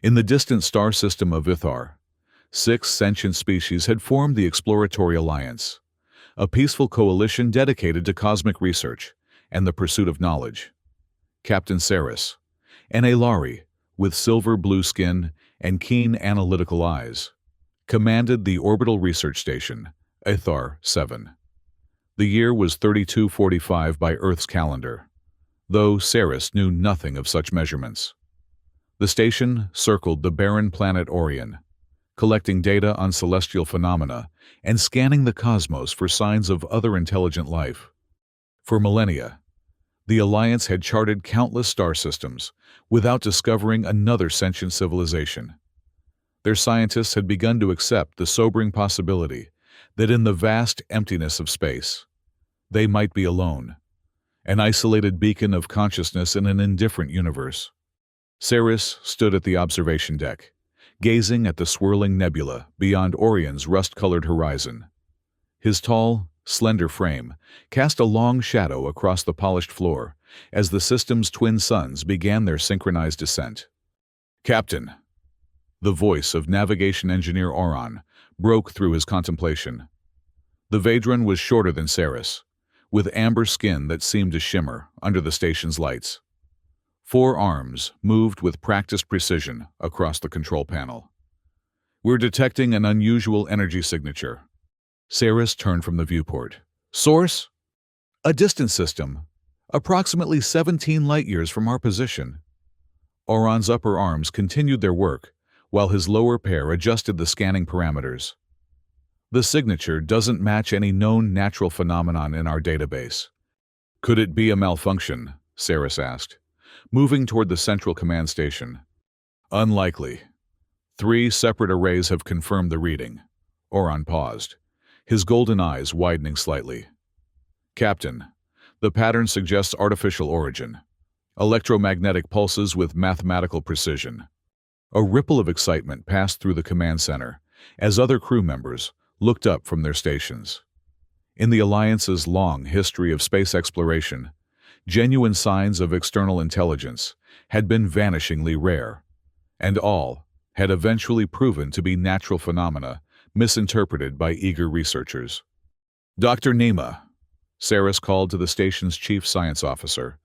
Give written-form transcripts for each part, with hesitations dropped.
In the distant star system of Ithar, 6 sentient species had formed the Exploratory Alliance, a peaceful coalition dedicated to cosmic research and the pursuit of knowledge. Captain Saris, an Alari with silver-blue skin and keen analytical eyes, commanded the orbital research station, Ithar 7. The year was 3245 by Earth's calendar, though Saris knew nothing of such measurements. The station circled the barren planet Orion, collecting data on celestial phenomena and scanning the cosmos for signs of other intelligent life. For millennia, the Alliance had charted countless star systems without discovering another sentient civilization. Their scientists had begun to accept the sobering possibility that in the vast emptiness of space, they might be alone, an isolated beacon of consciousness in an indifferent universe. Saris stood at the observation deck, gazing at the swirling nebula beyond Orion's rust-colored horizon. His tall, slender frame cast a long shadow across the polished floor as the system's twin suns began their synchronized descent. "Captain," the voice of navigation engineer Oron broke through his contemplation. The Vedran was shorter than Saris, with amber skin that seemed to shimmer under the station's lights. 4 arms moved with practiced precision across the control panel. "We're detecting an unusual energy signature." Saris turned from the viewport. "Source?" "A distant system, approximately 17 light-years from our position." Oron's upper arms continued their work, while his lower pair adjusted the scanning parameters. "The signature doesn't match any known natural phenomenon in our database." "Could it be a malfunction?" Saris asked, moving toward the central command station. "Unlikely. 3 separate arrays have confirmed the reading." Oron paused, his golden eyes widening slightly. "Captain, the pattern suggests artificial origin. Electromagnetic pulses with mathematical precision." A ripple of excitement passed through the command center as other crew members looked up from their stations. In the Alliance's long history of space exploration, genuine signs of external intelligence had been vanishingly rare, and all had eventually proven to be natural phenomena misinterpreted by eager researchers. "Dr. Nima," Saris called to the station's chief science officer,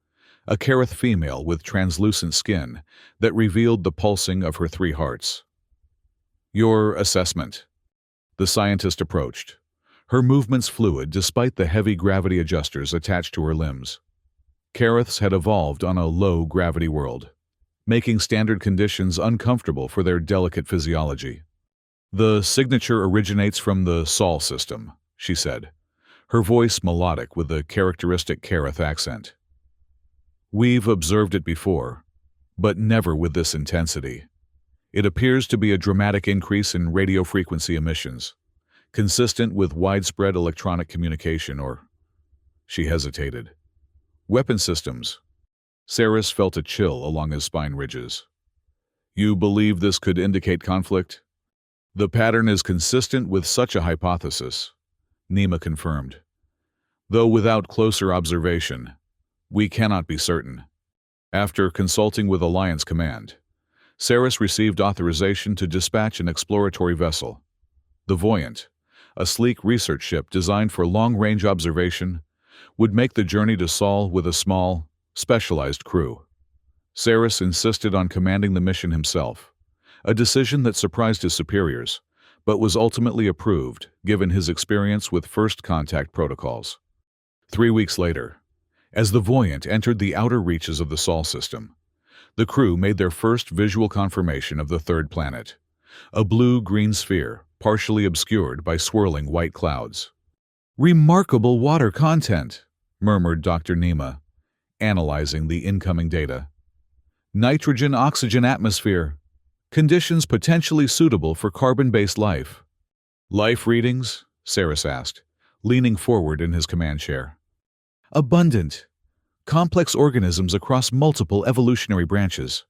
a Kareth female with translucent skin that revealed the pulsing of her 3 hearts. "Your assessment." The scientist approached, her movements fluid despite the heavy gravity adjusters attached to her limbs. Kareths had evolved on a low-gravity world, making standard conditions uncomfortable for their delicate physiology. "The signature originates from the Sol system," she said, her voice melodic with a characteristic Kareth accent. "We've observed it before, but never with this intensity. It appears to be a dramatic increase in radio frequency emissions, consistent with widespread electronic communication or..." She hesitated. "Weapon systems." Saris felt a chill along his spine ridges. "You believe this could indicate conflict?" "The pattern is consistent with such a hypothesis," Nima confirmed. "Though without closer observation, we cannot be certain." After consulting with Alliance Command, Saris received authorization to dispatch an exploratory vessel. The Voyant, a sleek research ship designed for long-range observation, would make the journey to Sol with a small, specialized crew. Saris insisted on commanding the mission himself, a decision that surprised his superiors, but was ultimately approved given his experience with first contact protocols. 3 weeks later, as the Voyant entered the outer reaches of the Sol system, the crew made their first visual confirmation of the 3rd planet, a blue-green sphere partially obscured by swirling white clouds. "Remarkable water content," murmured Dr. Nima, analyzing the incoming data. "Nitrogen-oxygen atmosphere. Conditions potentially suitable for carbon-based life." "Life readings?" Saris asked, leaning forward in his command chair. "Abundant. Complex organisms across multiple evolutionary branches."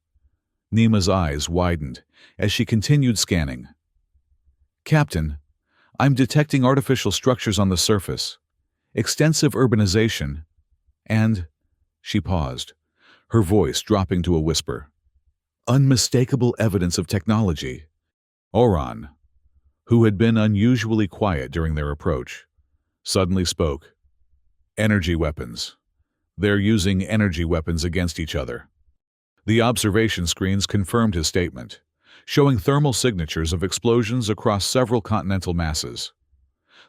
Nima's eyes widened as she continued scanning. "Captain, I'm detecting artificial structures on the surface, extensive urbanization, and..." She paused, her voice dropping to a whisper. Unmistakable evidence of technology. Oran, who had been unusually quiet during their approach, suddenly spoke. Energy weapons. They're using energy weapons against each other. The observation screens confirmed his statement, showing thermal signatures of explosions across several continental masses.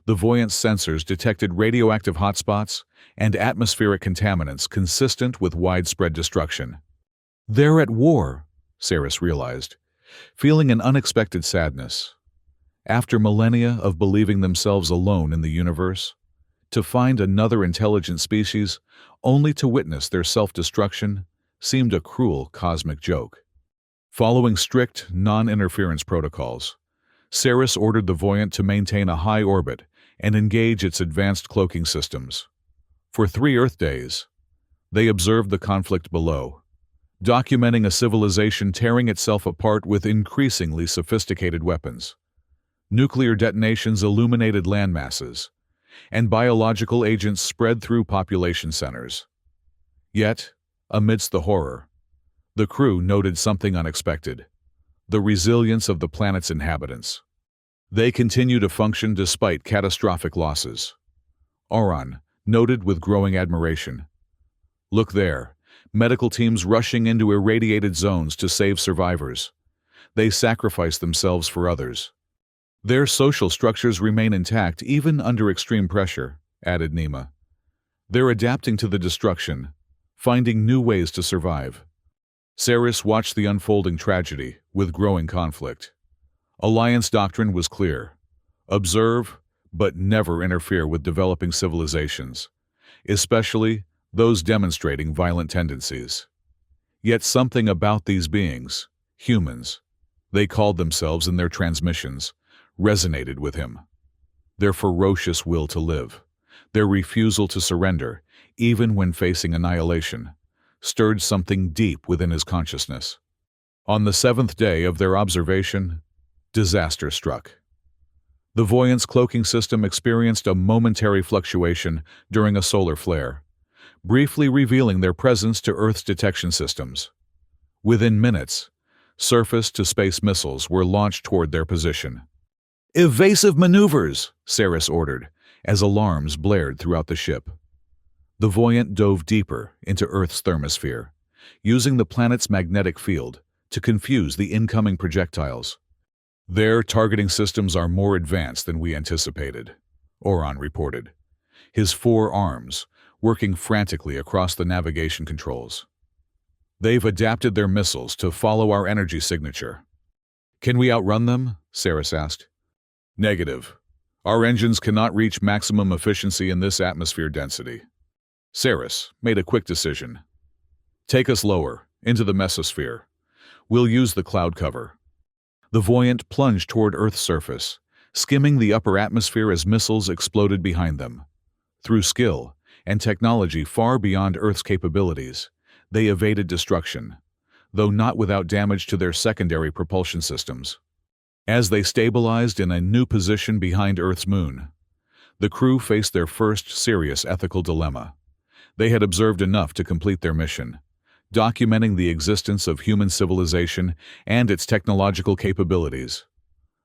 The Voyant's sensors detected radioactive hotspots and atmospheric contaminants consistent with widespread destruction. They're at war, Saris realized, feeling an unexpected sadness. After millennia of believing themselves alone in the universe, to find another intelligent species only to witness their self-destruction seemed a cruel cosmic joke. Following strict non-interference protocols, Saris ordered the Voyant to maintain a high orbit and engage its advanced cloaking systems. For 3 Earth days, they observed the conflict below, documenting a civilization tearing itself apart with increasingly sophisticated weapons. Nuclear detonations illuminated landmasses, and biological agents spread through population centers. Yet, amidst the horror, the crew noted something unexpected: the resilience of the planet's inhabitants. They continue to function despite catastrophic losses. Oran noted with growing admiration. Look there, medical teams rushing into irradiated zones to save survivors. They sacrifice themselves for others. Their social structures remain intact even under extreme pressure, added Nima. They're adapting to the destruction, finding new ways to survive. Saris watched the unfolding tragedy with growing conflict. Alliance doctrine was clear. Observe, but never interfere with developing civilizations, especially those demonstrating violent tendencies. Yet something about these beings, humans, they called themselves in their transmissions, resonated with him. Their ferocious will to live, their refusal to surrender, even when facing annihilation, stirred something deep within his consciousness. On the 7th day of their observation, disaster struck. The Voyant's cloaking system experienced a momentary fluctuation during a solar flare, briefly revealing their presence to Earth's detection systems. Within minutes, surface-to-space missiles were launched toward their position. "Evasive maneuvers," Saris ordered, as alarms blared throughout the ship. The Voyant dove deeper into Earth's thermosphere, using the planet's magnetic field to confuse the incoming projectiles. "Their targeting systems are more advanced than we anticipated," Oran reported, his 4 arms working frantically across the navigation controls. "They've adapted their missiles to follow our energy signature." "Can we outrun them?" Saris asked. "Negative. Our engines cannot reach maximum efficiency in this atmosphere density." Saris made a quick decision. "Take us lower, into the mesosphere. We'll use the cloud cover." The Voyant plunged toward Earth's surface, skimming the upper atmosphere as missiles exploded behind them. Through skill and technology far beyond Earth's capabilities, they evaded destruction, though not without damage to their secondary propulsion systems. As they stabilized in a new position behind Earth's moon, the crew faced their first serious ethical dilemma. They had observed enough to complete their mission, documenting the existence of human civilization and its technological capabilities.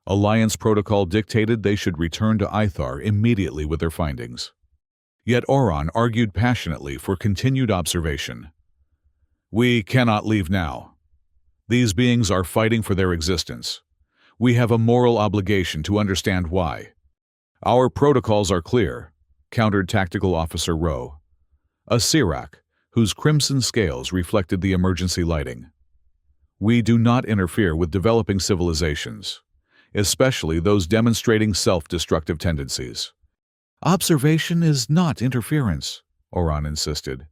Alliance protocol dictated they should return to Ithar immediately with their findings. Yet Oran argued passionately for continued observation. "We cannot leave now. These beings are fighting for their existence. We have a moral obligation to understand why." "Our protocols are clear," countered Tactical Officer Rowe, a Sirak whose crimson scales reflected the emergency lighting. "We do not interfere with developing civilizations, especially those demonstrating self-destructive tendencies." "Observation is not interference," Oran insisted.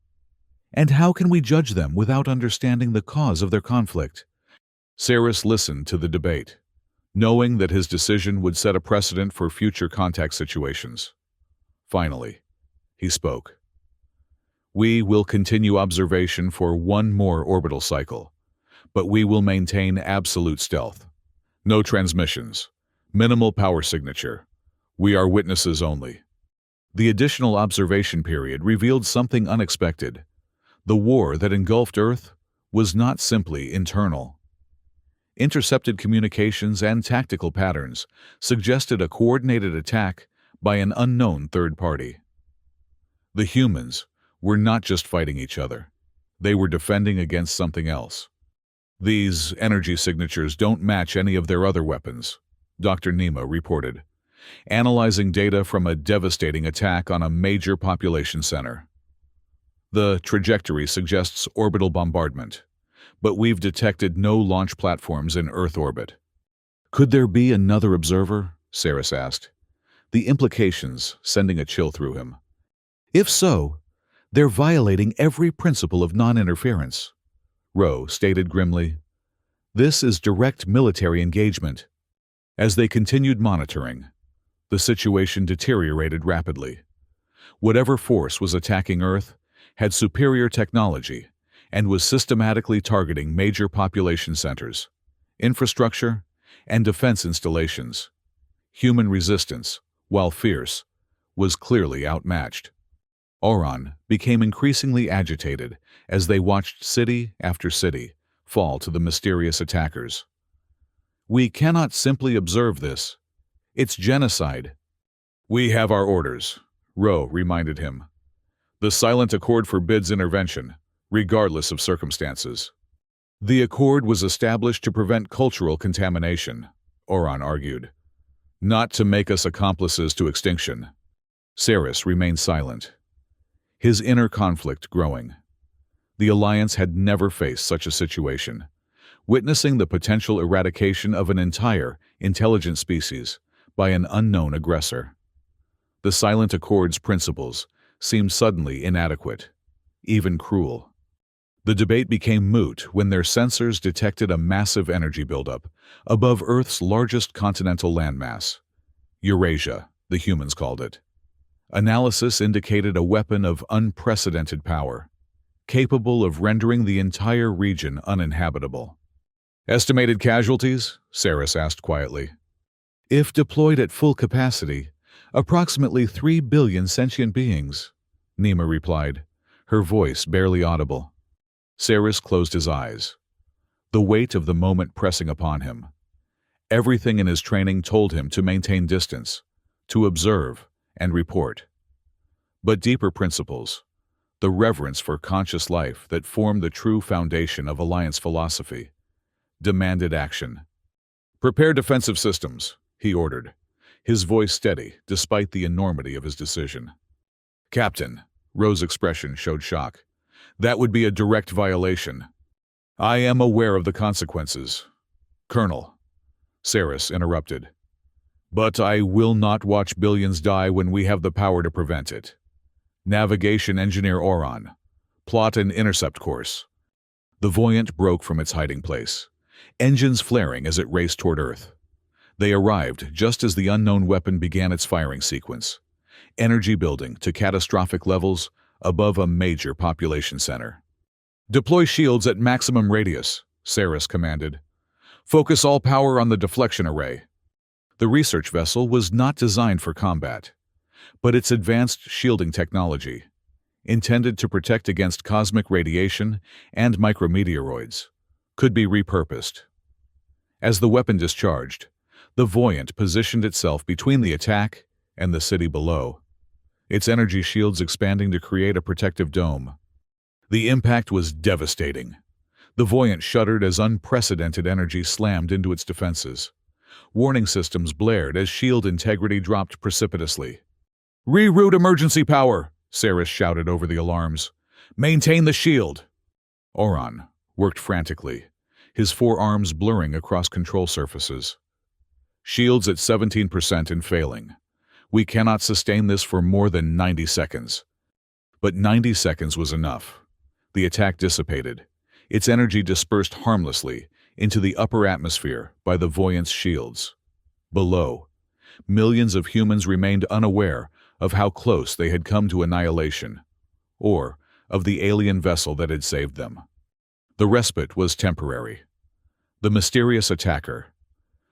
"And how can we judge them without understanding the cause of their conflict?" Saris listened to the debate, knowing that his decision would set a precedent for future contact situations. Finally, he spoke. "We will continue observation for 1 more orbital cycle, but we will maintain absolute stealth. No transmissions, minimal power signature. We are witnesses only." The additional observation period revealed something unexpected. The war that engulfed Earth was not simply internal. Intercepted communications and tactical patterns suggested a coordinated attack by an unknown third party. The humans were not just fighting each other. They were defending against something else. These energy signatures don't match any of their other weapons, Dr. Nima reported, analyzing data from a devastating attack on a major population center. The trajectory suggests orbital bombardment, but we've detected no launch platforms in Earth orbit. Could there be another observer? Saris asked, the implications sending a chill through him. If so, they're violating every principle of non-interference, Rowe stated grimly. This is direct military engagement. As they continued monitoring, the situation deteriorated rapidly. Whatever force was attacking Earth had superior technology and was systematically targeting major population centers, infrastructure, and defense installations. Human resistance, while fierce, was clearly outmatched. Oron became increasingly agitated as they watched city after city fall to the mysterious attackers. We cannot simply observe this. It's genocide. We have our orders, Rowe reminded him. The silent accord forbids intervention, regardless of circumstances. The accord was established to prevent cultural contamination, Oron argued, not to make us accomplices to extinction. Saris remained silent, his inner conflict growing. The Alliance had never faced such a situation, witnessing the potential eradication of an entire intelligent species by an unknown aggressor. The Silent Accord's principles seemed suddenly inadequate, even cruel. The debate became moot when their sensors detected a massive energy buildup above Earth's largest continental landmass. Eurasia, the humans called it. Analysis indicated a weapon of unprecedented power, capable of rendering the entire region uninhabitable. Estimated casualties? Saris asked quietly. If deployed at full capacity, approximately 3 billion sentient beings, Nima replied, her voice barely audible. Saris closed his eyes, the weight of the moment pressing upon him. Everything in his training told him to maintain distance, to observe and report. But deeper principles, the reverence for conscious life that formed the true foundation of Alliance philosophy, demanded action. Prepare defensive systems, he ordered, his voice steady despite the enormity of his decision. Captain, Rowe's expression showed shock. That would be a direct violation. I am aware of the consequences. Colonel, Saris interrupted. But I will not watch billions die when we have the power to prevent it. Navigation Engineer Oron, plot an intercept course. The Voyant broke from its hiding place, engines flaring as it raced toward Earth. They arrived just as the unknown weapon began its firing sequence, energy building to catastrophic levels above a major population center. Deploy shields at maximum radius, Saris commanded. Focus all power on the deflection array. The research vessel was not designed for combat, but its advanced shielding technology, intended to protect against cosmic radiation and micrometeoroids, could be repurposed. As the weapon discharged, the Voyant positioned itself between the attack and the city below, its energy shields expanding to create a protective dome. The impact was devastating. The Voyant shuddered as unprecedented energy slammed into its defenses. Warning systems blared as shield integrity dropped precipitously. Reroute emergency power, Saris shouted over the alarms. Maintain the shield. Oron worked frantically, his forearms blurring across control surfaces. Shields at 17% and failing. We cannot sustain this for more than 90 seconds. But 90 seconds was enough. The attack dissipated, its energy dispersed harmlessly into the upper atmosphere by the Voyant's shields. Below, millions of humans remained unaware of how close they had come to annihilation, or of the alien vessel that had saved them. The respite was temporary. The mysterious attacker,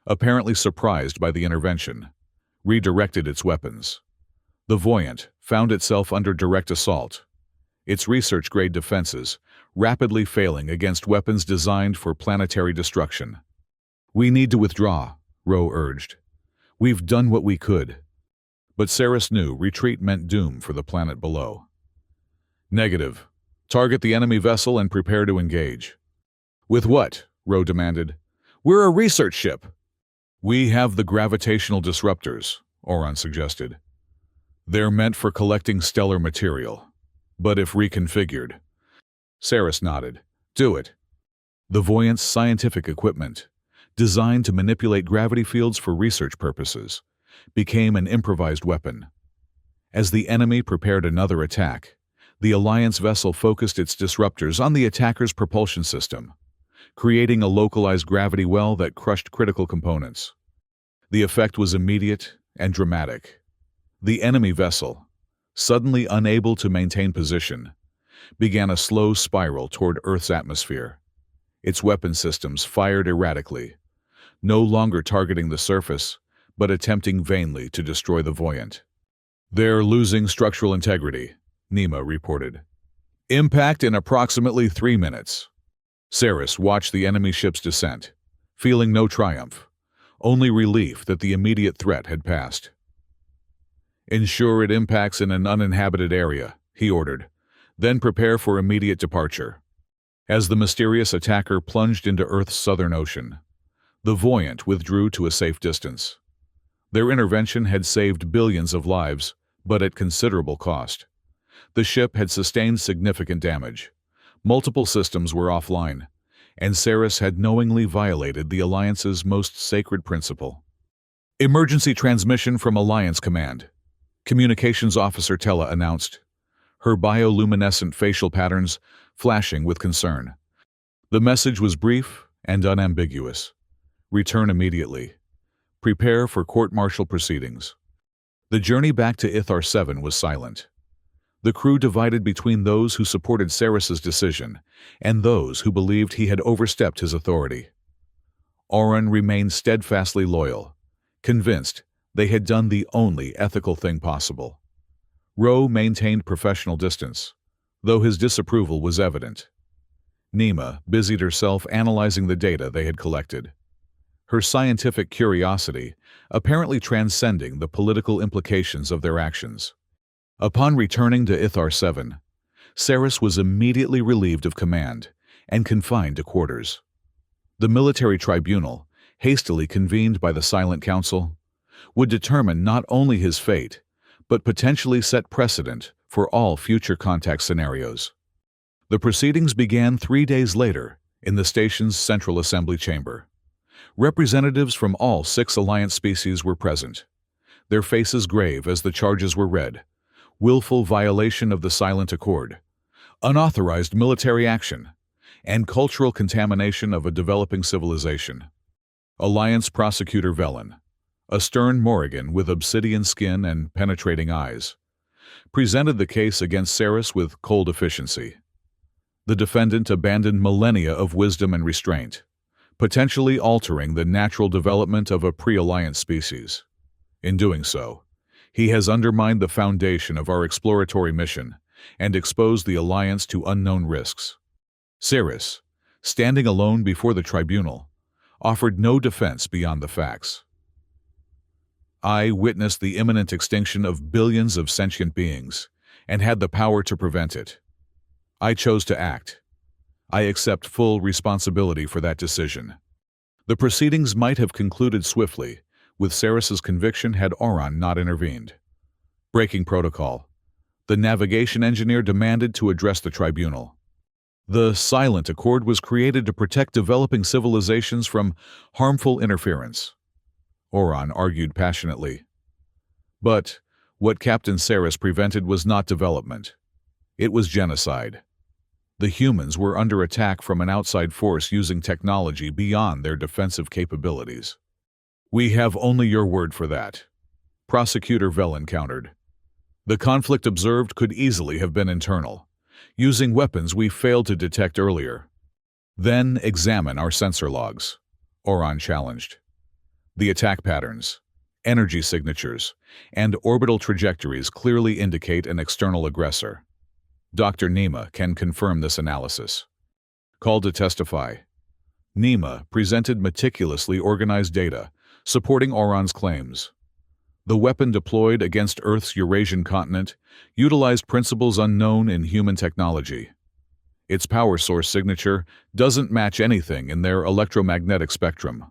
apparently surprised by the intervention, redirected its weapons. The Voyant found itself under direct assault, its research-grade defenses rapidly failing against weapons designed for planetary destruction. "We need to withdraw," Ro urged. "We've done what we could." But Saris knew retreat meant doom for the planet below. "Negative. Target the enemy vessel and prepare to engage." "With what?" Ro demanded. "We're a research ship." "We have the gravitational disruptors," Oron suggested. "They're meant for collecting stellar material. But if reconfigured—" Saris nodded. "Do it." The Voyant's scientific equipment, designed to manipulate gravity fields for research purposes, became an improvised weapon. As the enemy prepared another attack, the Alliance vessel focused its disruptors on the attacker's propulsion system, creating a localized gravity well that crushed critical components. The effect was immediate and dramatic. The enemy vessel, suddenly unable to maintain position, began a slow spiral toward Earth's atmosphere. Its weapon systems fired erratically, no longer targeting the surface, but attempting vainly to destroy the Voyant. "They're losing structural integrity," Nima reported. "Impact in approximately 3 minutes." Saris watched the enemy ship's descent, feeling no triumph, only relief that the immediate threat had passed. "Ensure it impacts in an uninhabited area," he ordered, "then prepare for immediate departure." As the mysterious attacker plunged into Earth's southern ocean, the Voyant withdrew to a safe distance. Their intervention had saved billions of lives, but at considerable cost. The ship had sustained significant damage. Multiple systems were offline, and Saris had knowingly violated the Alliance's most sacred principle. "Emergency transmission from Alliance Command," Communications Officer Tella announced, her bioluminescent facial patterns flashing with concern. The message was brief and unambiguous. "Return immediately. Prepare for court-martial proceedings." The journey back to Ithar 7 was silent. The crew divided between those who supported Saris's decision and those who believed he had overstepped his authority. Oren remained steadfastly loyal, convinced they had done the only ethical thing possible. Ro maintained professional distance, though his disapproval was evident. Nima busied herself analyzing the data they had collected, her scientific curiosity apparently transcending the political implications of their actions. Upon returning to Ithar 7, Saris was immediately relieved of command and confined to quarters. The military tribunal, hastily convened by the Silent Council, would determine not only his fate, but potentially set precedent for all future contact scenarios. The proceedings began 3 days later in the station's Central Assembly Chamber. Representatives from all 6 Alliance species were present, their faces grave as the charges were read: willful violation of the Silent Accord, unauthorized military action, and cultural contamination of a developing civilization. Alliance Prosecutor Velen, a stern Morrigan with obsidian skin and penetrating eyes, presented the case against Saris with cold efficiency. The defendant abandoned millennia of wisdom and restraint, potentially altering the natural development of a pre-Alliance species. In doing so, he has undermined the foundation of our exploratory mission and exposed the Alliance to unknown risks. Saris, standing alone before the tribunal, offered no defense beyond the facts. "I witnessed the imminent extinction of billions of sentient beings and had the power to prevent it. I chose to act. I accept full responsibility for that decision." The proceedings might have concluded swiftly, with Saris's conviction had Oron not intervened. Breaking protocol, the navigation engineer demanded to address the tribunal. The Silent Accord was created to protect developing civilizations from harmful interference, Oron argued passionately. But what Captain Saris prevented was not development. It was genocide. The humans were under attack from an outside force using technology beyond their defensive capabilities. "We have only your word for that," Prosecutor Velen countered. "The conflict observed could easily have been internal, using weapons we failed to detect earlier." "Then examine our sensor logs," Oron challenged. "The attack patterns, energy signatures, and orbital trajectories clearly indicate an external aggressor. Dr. Nima can confirm this analysis." Called to testify, NEMA presented meticulously organized data, supporting Auron's claims. The weapon deployed against Earth's Eurasian continent utilized principles unknown in human technology. Its power source signature doesn't match anything in their electromagnetic spectrum.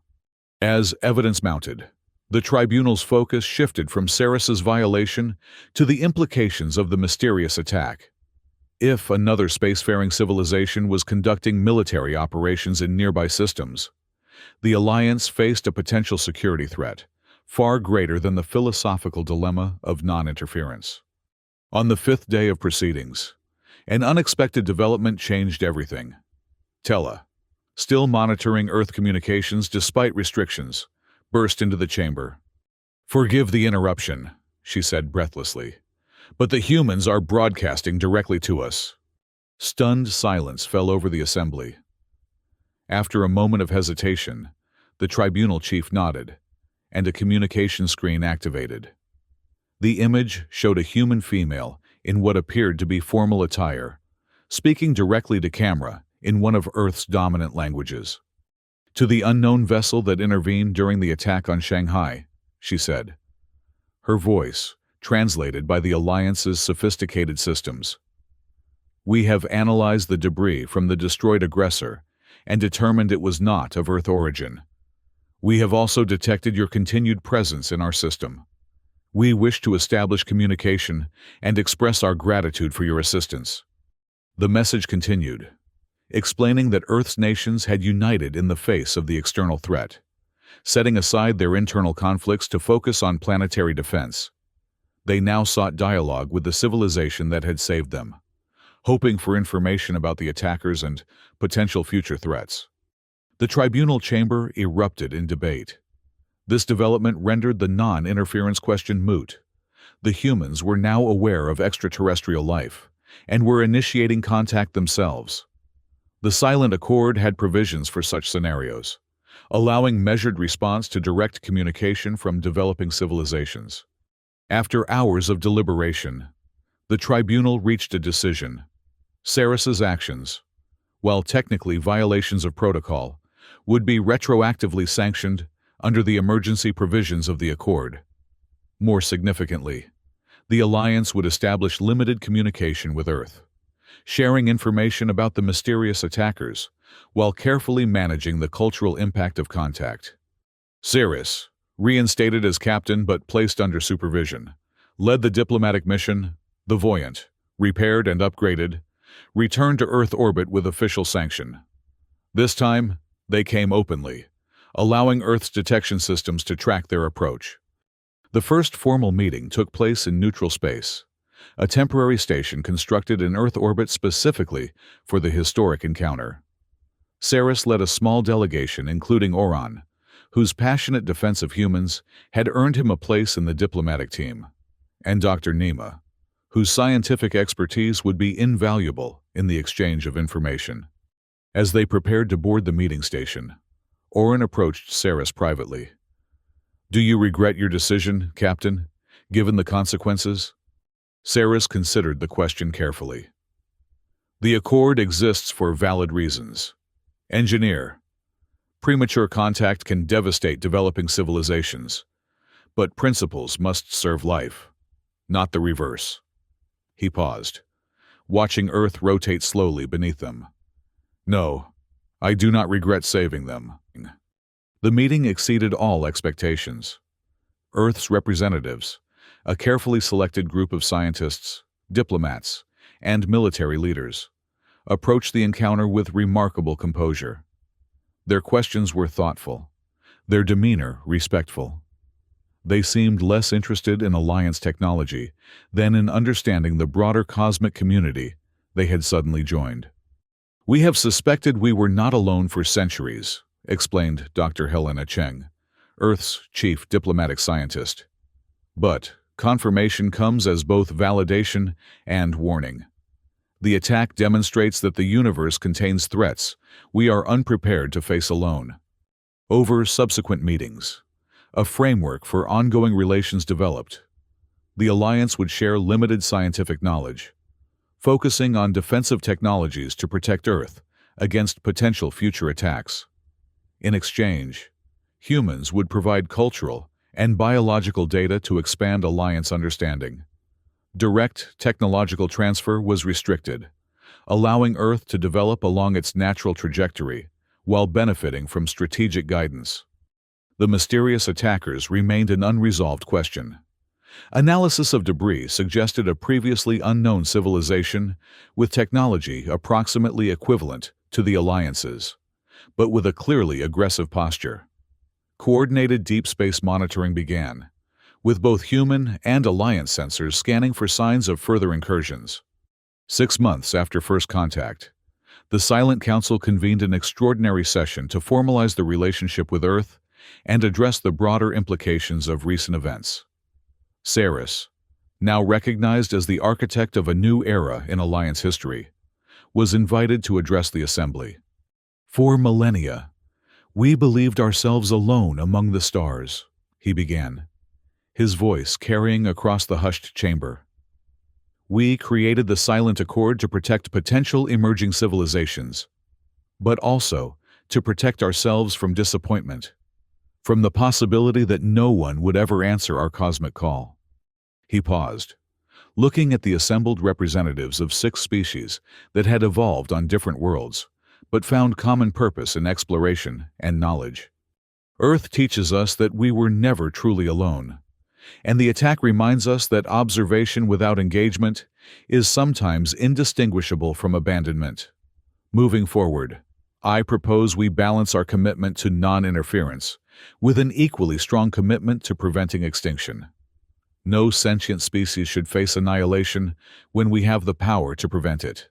As evidence mounted, the tribunal's focus shifted from Ceres's violation to the implications of the mysterious attack. If another spacefaring civilization was conducting military operations in nearby systems, the Alliance faced a potential security threat far greater than the philosophical dilemma of non-interference. On the fifth day of proceedings, an unexpected development changed everything. Tella, still monitoring Earth communications despite restrictions, burst into the chamber. "Forgive the interruption," she said breathlessly, "but the humans are broadcasting directly to us." Stunned silence fell over the assembly. After a moment of hesitation, the tribunal chief nodded, and a communication screen activated. The image showed a human female in what appeared to be formal attire, speaking directly to camera in one of Earth's dominant languages. "To the unknown vessel that intervened during the attack on Shanghai," she said. Her voice, translated by the Alliance's sophisticated systems. "We have analyzed the debris from the destroyed aggressor and determined it was not of Earth origin. We have also detected your continued presence in our system. We wish to establish communication and express our gratitude for your assistance." The message continued, explaining that Earth's nations had united in the face of the external threat, setting aside their internal conflicts to focus on planetary defense. They now sought dialogue with the civilization that had saved them, hoping for information about the attackers and potential future threats. The tribunal chamber erupted in debate. This development rendered the non-interference question moot. The humans were now aware of extraterrestrial life and were initiating contact themselves. The Silent Accord had provisions for such scenarios, allowing measured response to direct communication from developing civilizations. After hours of deliberation, the tribunal reached a decision. Ceres's actions, while technically violations of protocol, would be retroactively sanctioned under the emergency provisions of the Accord. More significantly, the Alliance would establish limited communication with Earth, sharing information about the mysterious attackers while carefully managing the cultural impact of contact. Ceres, reinstated as captain but placed under supervision, led the diplomatic mission. The Voyant, repaired and upgraded, returned to Earth orbit with official sanction. This time, they came openly, allowing Earth's detection systems to track their approach. The first formal meeting took place in neutral space, a temporary station constructed in Earth orbit specifically for the historic encounter. Ceres led a small delegation including Auron, whose passionate defense of humans had earned him a place in the diplomatic team, and Dr. NEMA, whose scientific expertise would be invaluable in the exchange of information. As they prepared to board the meeting station, Auron approached Ceres privately. "Do you regret your decision, Captain, given the consequences?" Ceres considered the question carefully. "The Accord exists for valid reasons. Engineer, premature contact can devastate developing civilizations, but principles must serve life, not the reverse." He paused, watching Earth rotate slowly beneath them. "No, I do not regret saving them." The meeting exceeded all expectations. Earth's representatives, a carefully selected group of scientists, diplomats, and military leaders, approached the encounter with remarkable composure. Their questions were thoughtful, their demeanor respectful. They seemed less interested in Alliance technology than in understanding the broader cosmic community they had suddenly joined. "We have suspected we were not alone for centuries," explained Dr. Helena Cheng, Earth's chief diplomatic scientist. "But confirmation comes as both validation and warning. The attack demonstrates that the universe contains threats we are unprepared to face alone." Over subsequent meetings, a framework for ongoing relations developed. The Alliance would share limited scientific knowledge, focusing on defensive technologies to protect Earth against potential future attacks. In exchange, humans would provide cultural and biological data to expand Alliance understanding. Direct technological transfer was restricted, allowing Earth to develop along its natural trajectory while benefiting from strategic guidance. The mysterious attackers remained an unresolved question. Analysis of debris suggested a previously unknown civilization with technology approximately equivalent to the Alliance's, but with a clearly aggressive posture. Coordinated deep space monitoring began, with both human and Alliance sensors scanning for signs of further incursions. 6 months after first contact, the Silent Council convened an extraordinary session to formalize the relationship with Earth and address the broader implications of recent events. Ceres, now recognized as the architect of a new era in Alliance history, was invited to address the assembly. For millennia, we believed ourselves alone among the stars, he began, his voice carrying across the hushed chamber. We created the Silent Accord to protect potential emerging civilizations, but also to protect ourselves from disappointment, from the possibility that no one would ever answer our cosmic call. He paused, looking at the assembled representatives of 6 species that had evolved on different worlds, but found common purpose in exploration and knowledge. Earth teaches us that we were never truly alone, and the attack reminds us that observation without engagement is sometimes indistinguishable from abandonment. Moving forward, I propose we balance our commitment to non-interference with an equally strong commitment to preventing extinction. No sentient species should face annihilation when we have the power to prevent it.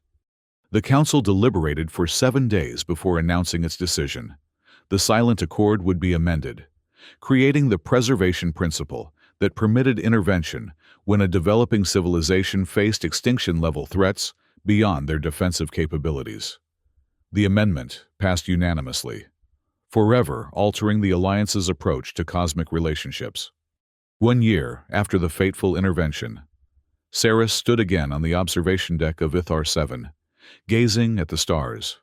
The Council deliberated for 7 days before announcing its decision. The Silent Accord would be amended, creating the preservation principle that permitted intervention when a developing civilization faced extinction-level threats beyond their defensive capabilities. The amendment passed unanimously, forever altering the Alliance's approach to cosmic relationships. 1 year after the fateful intervention, Ceres stood again on the observation deck of Ithar 7, gazing at the stars.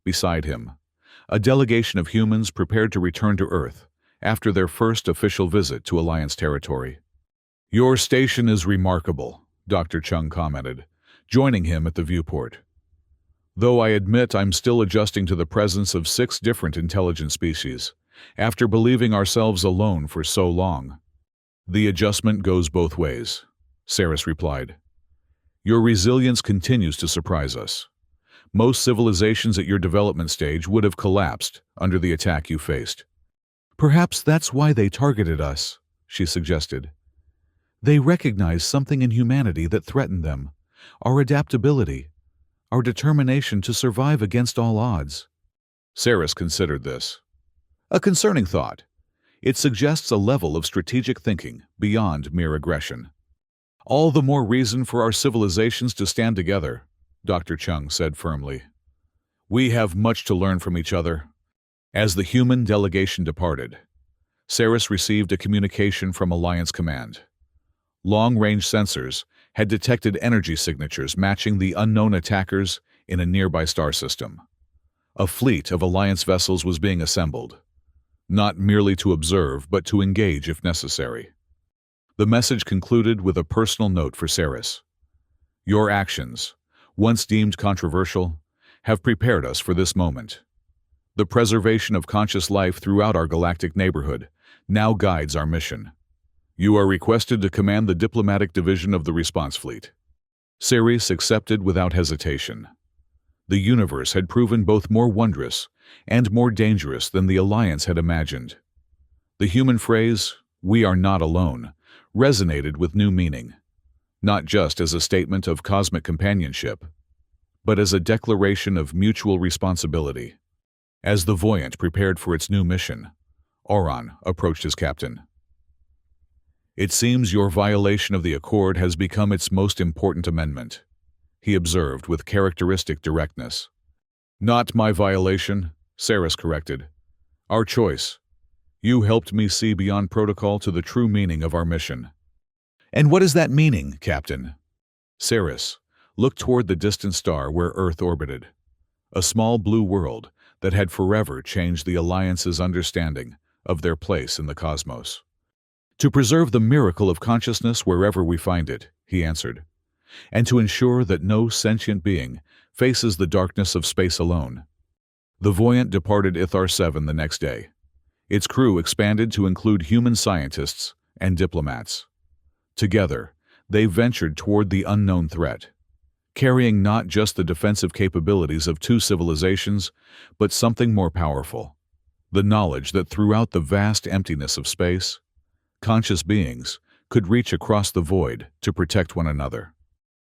Beside him, a delegation of humans prepared to return to Earth after their first official visit to Alliance territory. "Your station is remarkable," Dr. Chung commented, joining him at the viewport. "Though I admit I'm still adjusting to the presence of 6 different intelligent species, after believing ourselves alone for so long." "The adjustment goes both ways," Ceres replied. "Your resilience continues to surprise us. Most civilizations at your development stage would have collapsed under the attack you faced." "Perhaps that's why they targeted us," she suggested. "They recognized something in humanity that threatened them, our adaptability, our determination to survive against all odds." Ceres considered this. A concerning thought. It suggests a level of strategic thinking beyond mere aggression. "All the more reason for our civilizations to stand together," Dr. Chung said firmly. "We have much to learn from each other." As the human delegation departed, Ceres received a communication from Alliance Command. Long-range sensors had detected energy signatures matching the unknown attackers in a nearby star system. A fleet of Alliance vessels was being assembled, not merely to observe but to engage if necessary. The message concluded with a personal note for Ceres. "Your actions, once deemed controversial, have prepared us for this moment. The preservation of conscious life throughout our galactic neighborhood now guides our mission. You are requested to command the diplomatic division of the response fleet." Ceres accepted without hesitation. The universe had proven both more wondrous and more dangerous than the Alliance had imagined. The human phrase, "we are not alone," resonated with new meaning, not just as a statement of cosmic companionship, but as a declaration of mutual responsibility. As the Voyant prepared for its new mission, Oron approached his captain. "It seems your violation of the Accord has become its most important amendment," he observed with characteristic directness. "Not my violation," Ceres corrected. "Our choice. You helped me see beyond protocol to the true meaning of our mission." "And what is that meaning, Captain?" Ceres looked toward the distant star where Earth orbited, a small blue world that had forever changed the Alliance's understanding of their place in the cosmos. "To preserve the miracle of consciousness wherever we find it," he answered, "and to ensure that no sentient being faces the darkness of space alone." The Voyant departed Ithar 7 the next day. Its crew expanded to include human scientists and diplomats. Together, they ventured toward the unknown threat, carrying not just the defensive capabilities of two civilizations, but something more powerful: the knowledge that throughout the vast emptiness of space, conscious beings could reach across the void to protect one another.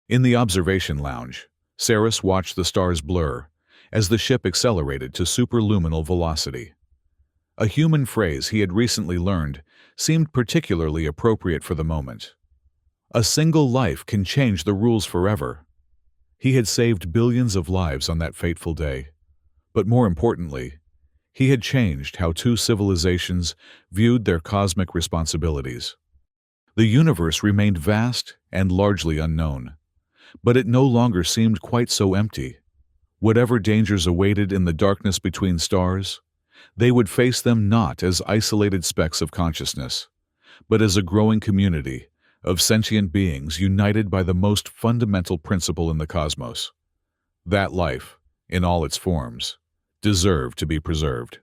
In the observation lounge, Saris watched the stars blur as the ship accelerated to superluminal velocity. A human phrase he had recently learned seemed particularly appropriate for the moment. "A single life can change the rules forever." He had saved billions of lives on that fateful day, but more importantly, he had changed how two civilizations viewed their cosmic responsibilities. The universe remained vast and largely unknown, but it no longer seemed quite so empty. Whatever dangers awaited in the darkness between stars, they would face them not as isolated specks of consciousness, but as a growing community of sentient beings united by the most fundamental principle in the cosmos: that life, in all its forms, deserved to be preserved.